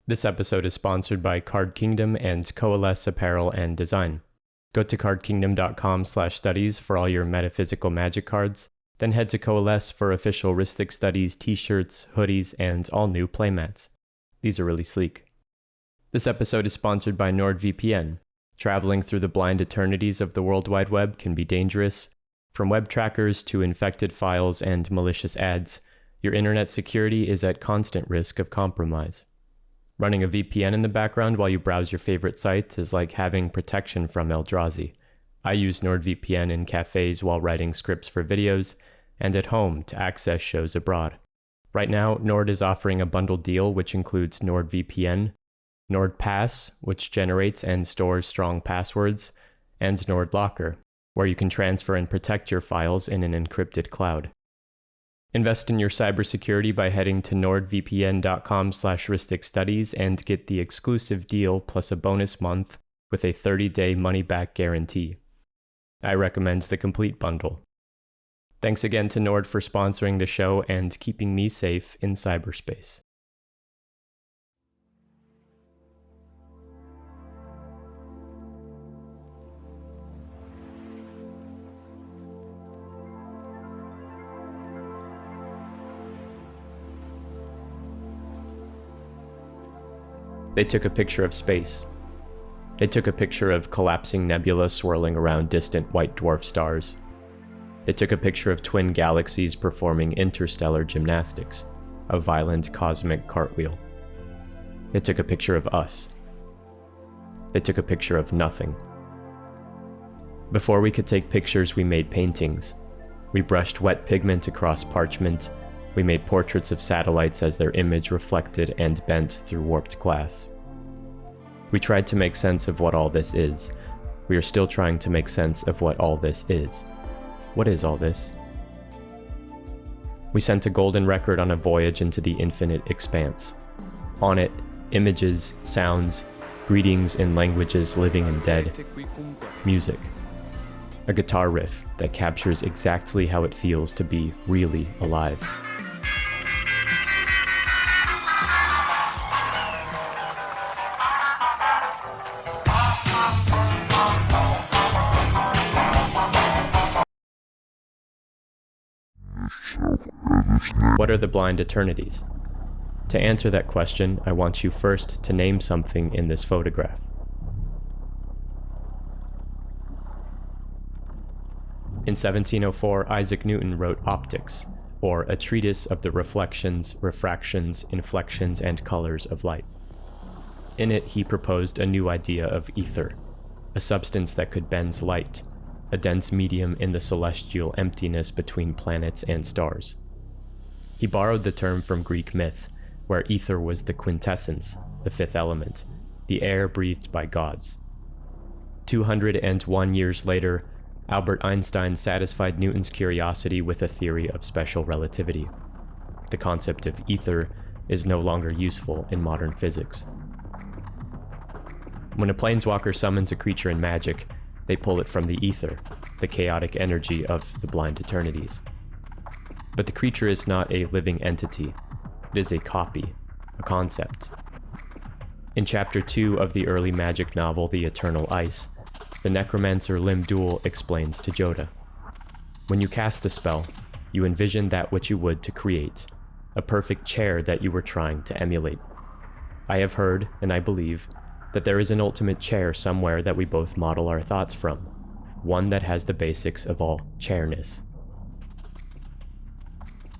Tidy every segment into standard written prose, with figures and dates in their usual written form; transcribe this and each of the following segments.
This episode is sponsored by Card Kingdom and Coalesce Apparel and Design. Go to cardkingdom.com/studies for all your metaphysical magic cards, then head to Coalesce for official Rhystic Studies t-shirts, hoodies, and all new playmats. These are really sleek. This episode is sponsored by NordVPN. Traveling through the blind eternities of the World Wide Web can be dangerous. From web trackers to infected files and malicious ads, your internet security is at constant risk of compromise. Running a VPN in the background while you browse your favorite sites is like having protection from Eldrazi. I use NordVPN in cafes while writing scripts for videos, and at home to access shows abroad. Right now, Nord is offering a bundled deal which includes NordVPN, NordPass, which generates and stores strong passwords, and NordLocker, where you can transfer and protect your files in an encrypted cloud. Invest in your cybersecurity by heading to nordvpn.com/rhysticstudies and get the exclusive deal plus a bonus month with a 30-day money-back guarantee. I recommend the complete bundle. Thanks again to Nord for sponsoring the show and keeping me safe in cyberspace. They took a picture of space. They took a picture of collapsing nebula swirling around distant white dwarf stars. They took a picture of twin galaxies performing interstellar gymnastics, a violent cosmic cartwheel. They took a picture of us. They took a picture of nothing. Before we could take pictures, we made paintings. We brushed wet pigment across parchment. We made portraits of satellites as their image reflected and bent through warped glass. We tried to make sense of what all this is. We are still trying to make sense of what all this is. What is all this? We sent a golden record on a voyage into the infinite expanse. On it, images, sounds, greetings in languages living and dead, music. A guitar riff that captures exactly how it feels to be really alive. What are the blind eternities? To answer that question, I want you first to name something in this photograph. In 1704, Isaac Newton wrote Optics, or a treatise of the reflections, refractions, inflections, and colors of light. In it, he proposed a new idea of ether, a substance that could bend light, a dense medium in the celestial emptiness between planets and stars. He borrowed the term from Greek myth, where ether was the quintessence, the fifth element, the air breathed by gods. 201 years later, Albert Einstein satisfied Newton's curiosity with a theory of special relativity. The concept of ether is no longer useful in modern physics. When a planeswalker summons a creature in Magic, they pull it from the ether, the chaotic energy of the blind eternities. But the creature is not a living entity. It is a copy, a concept. In Chapter 2 of the early Magic novel The Eternal Ice, the necromancer Lim-Dûl explains to Jodah, when you cast the spell, you envision that which you would to create, a perfect chair that you were trying to emulate. I have heard, and I believe, that there is an ultimate chair somewhere that we both model our thoughts from, one that has the basics of all chairness.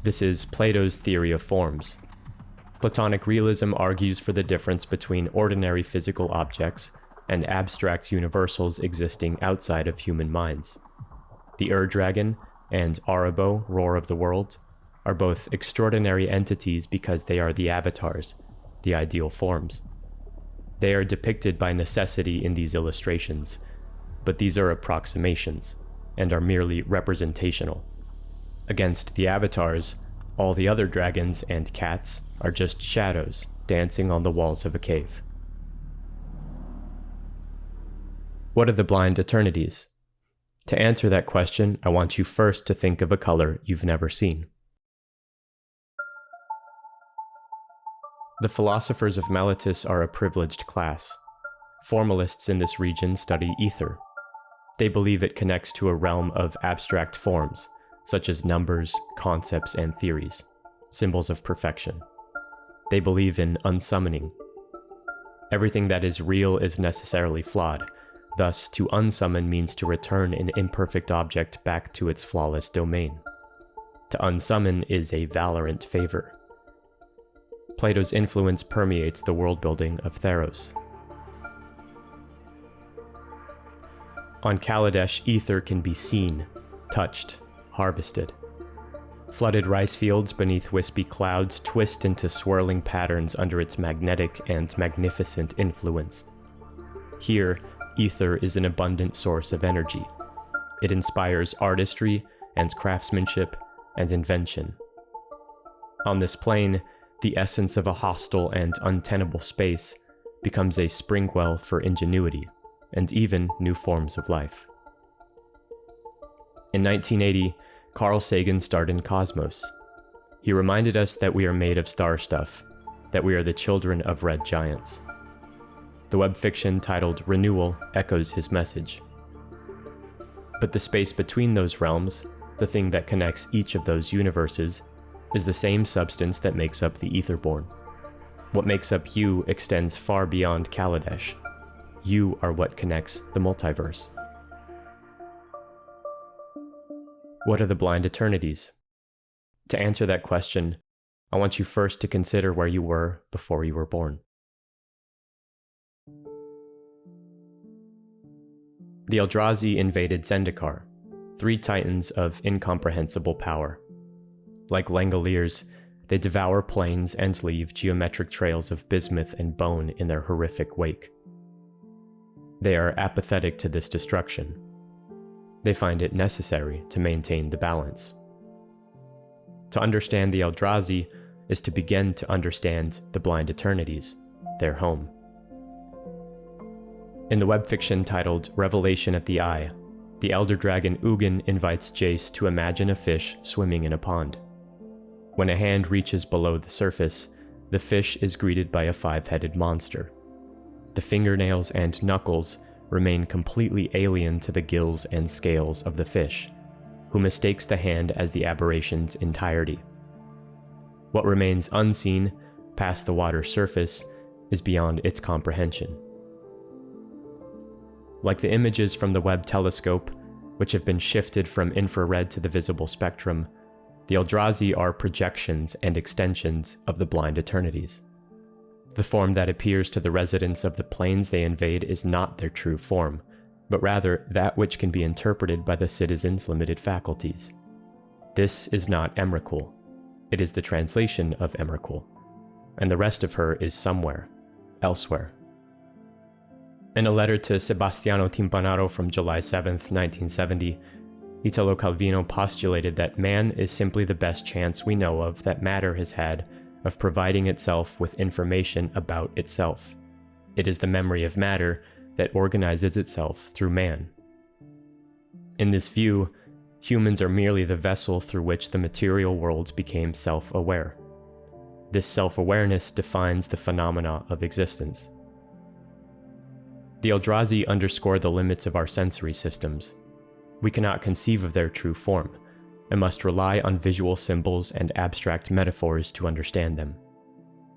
This is Plato's theory of forms. Platonic realism argues for the difference between ordinary physical objects and abstract universals existing outside of human minds. The Ur-Dragon and Arabo, Roar of the World, are both extraordinary entities because they are the avatars, the ideal forms. They are depicted by necessity in these illustrations, but these are approximations, and are merely representational. Against the avatars, all the other dragons and cats are just shadows dancing on the walls of a cave. What are the blind eternities? To answer that question, I want you first to think of a color you've never seen. The philosophers of Miletus are a privileged class. Formalists in this region study ether. They believe it connects to a realm of abstract forms, such as numbers, concepts, and theories, symbols of perfection. They believe in unsummoning. Everything that is real is necessarily flawed. Thus, to unsummon means to return an imperfect object back to its flawless domain. To unsummon is a valorant favor. Plato's influence permeates the world-building of Theros. On Kaladesh, ether can be seen, touched, harvested. Flooded rice fields beneath wispy clouds twist into swirling patterns under its magnetic and magnificent influence. Here, ether is an abundant source of energy. It inspires artistry and craftsmanship and invention. On this plane, the essence of a hostile and untenable space becomes a springwell for ingenuity and even new forms of life. In 1980, Carl Sagan starred in Cosmos. He reminded us that we are made of star stuff, that we are the children of red giants. The web fiction titled Renewal echoes his message. But the space between those realms, the thing that connects each of those universes, is the same substance that makes up the Etherborn. What makes up you extends far beyond Kaladesh. You are what connects the multiverse. What are the blind eternities? To answer that question, I want you first to consider where you were before you were born. The Eldrazi invaded Zendikar, 3 titans of incomprehensible power. Like Langoliers, they devour plains and leave geometric trails of bismuth and bone in their horrific wake. They are apathetic to this destruction. They find it necessary to maintain the balance. To understand the Eldrazi is to begin to understand the blind eternities, their home. In the web fiction titled Revelation at the Eye, the elder dragon Ugin invites Jace to imagine a fish swimming in a pond. When a hand reaches below the surface, the fish is greeted by a 5-headed monster. The fingernails and knuckles remain completely alien to the gills and scales of the fish, who mistakes the hand as the aberration's entirety. What remains unseen, past the water's surface, is beyond its comprehension. Like the images from the Webb telescope, which have been shifted from infrared to the visible spectrum, the Eldrazi are projections and extensions of the blind eternities. The form that appears to the residents of the planes they invade is not their true form, but rather that which can be interpreted by the citizens' limited faculties. This is not Emrakul. It is the translation of Emrakul, and the rest of her is somewhere, elsewhere. In a letter to Sebastiano Timpanaro from July 7, 1970, Italo Calvino postulated that man is simply the best chance we know of that matter has had of providing itself with information about itself. It is the memory of matter that organizes itself through man. In this view, humans are merely the vessel through which the material world became self-aware. This self-awareness defines the phenomena of existence. The Eldrazi underscore the limits of our sensory systems. We cannot conceive of their true form, and must rely on visual symbols and abstract metaphors to understand them.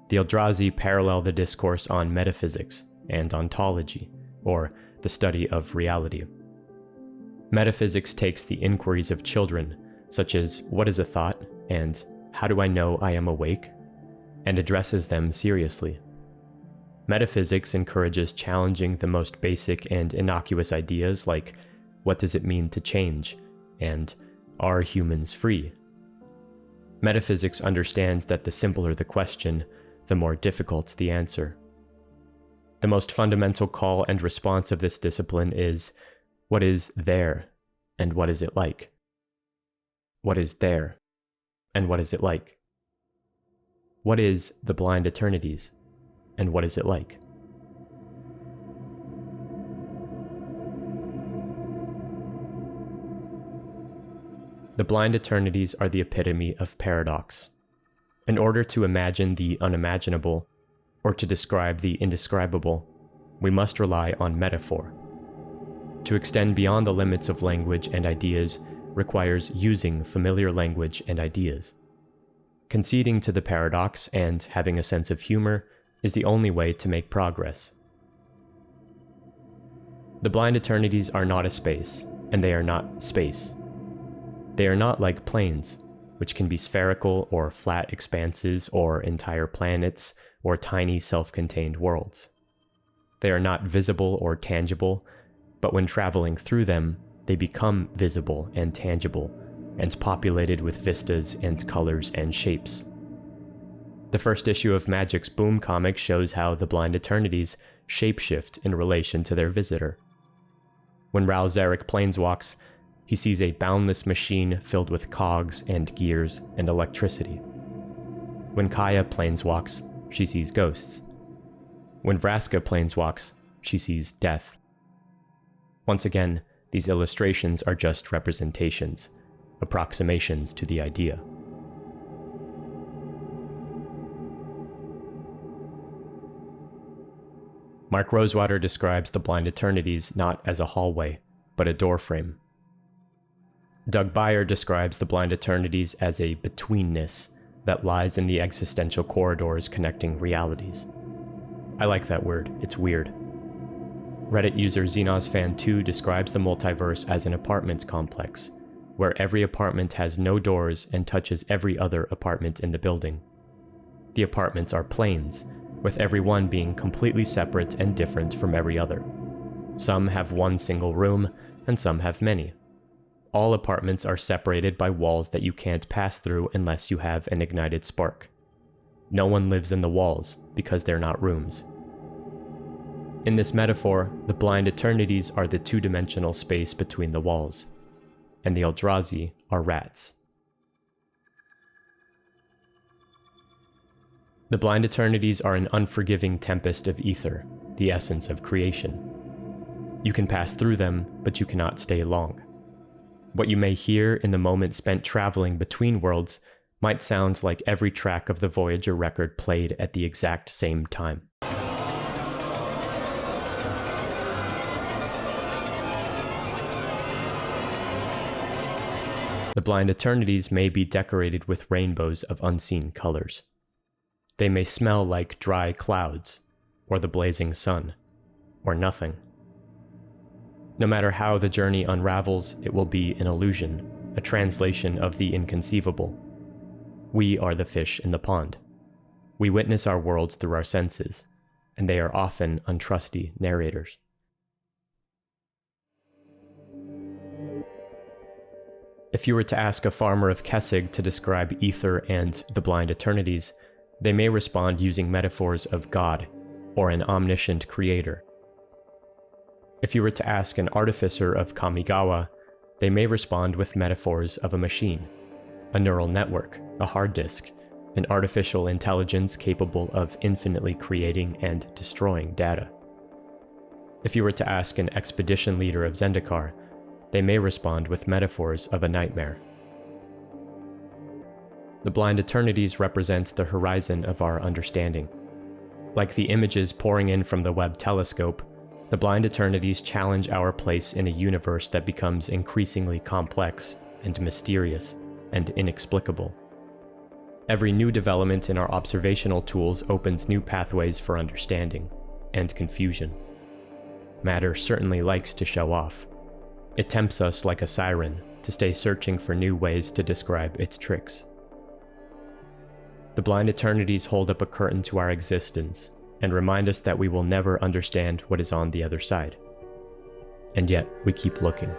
The Eldrazi parallel the discourse on metaphysics and ontology, or the study of reality. Metaphysics takes the inquiries of children, such as what is a thought and how do I know I am awake, and addresses them seriously. Metaphysics encourages challenging the most basic and innocuous ideas like what does it mean to change, and are humans free? Metaphysics understands that the simpler the question, the more difficult the answer. The most fundamental call and response of this discipline is, what is there, and what is it like? What is there, and what is it like? What is the blind eternities, and what is it like? The blind eternities are the epitome of paradox. In order to imagine the unimaginable, or to describe the indescribable, we must rely on metaphor. To extend beyond the limits of language and ideas requires using familiar language and ideas. Conceding to the paradox and having a sense of humor is the only way to make progress. The blind eternities are not a space, and they are not space. They are not like planes, which can be spherical or flat expanses or entire planets or tiny self-contained worlds. They are not visible or tangible, but when traveling through them, they become visible and tangible, and populated with vistas and colors and shapes. The first issue of Magic's Boom comic shows how the blind eternities shapeshift in relation to their visitor. When Ral Zarek planeswalks, he sees a boundless machine filled with cogs and gears and electricity. When Kaya planeswalks, she sees ghosts. When Vraska planeswalks, she sees death. Once again, these illustrations are just representations, approximations to the idea. Mark Rosewater describes the blind eternities not as a hallway, but a doorframe. Doug Beyer describes the blind eternities as a betweenness that lies in the existential corridors connecting realities. I like that word, it's weird. Reddit user XenosFan2 describes the multiverse as an apartment complex, where every apartment has no doors and touches every other apartment in the building. The apartments are planes, with every one being completely separate and different from every other. Some have one single room, and some have many. All apartments are separated by walls that you can't pass through unless you have an ignited spark. No one lives in the walls, because they're not rooms. In this metaphor, the blind eternities are the two-dimensional space between the walls, and the Eldrazi are rats. The blind eternities are an unforgiving tempest of ether, the essence of creation. You can pass through them, but you cannot stay long. What you may hear in the moment spent traveling between worlds might sound like every track of the Voyager record played at the exact same time. The blind eternities may be decorated with rainbows of unseen colors. They may smell like dry clouds, or the blazing sun, or nothing. No matter how the journey unravels, it will be an illusion, a translation of the inconceivable. We are the fish in the pond. We witness our worlds through our senses, and they are often untrusty narrators. If you were to ask a farmer of Kessig to describe ether and the blind eternities, they may respond using metaphors of God, or an omniscient creator. If you were to ask an artificer of Kamigawa, they may respond with metaphors of a machine, a neural network, a hard disk, an artificial intelligence capable of infinitely creating and destroying data. If you were to ask an expedition leader of Zendikar, they may respond with metaphors of a nightmare. The blind eternities represent the horizon of our understanding. Like the images pouring in from the Webb telescope, the blind eternities challenge our place in a universe that becomes increasingly complex and mysterious and inexplicable. Every new development in our observational tools opens new pathways for understanding and confusion. Matter certainly likes to show off. It tempts us like a siren to stay searching for new ways to describe its tricks. The blind eternities hold up a curtain to our existence and remind us that we will never understand what is on the other side. And yet, we keep looking.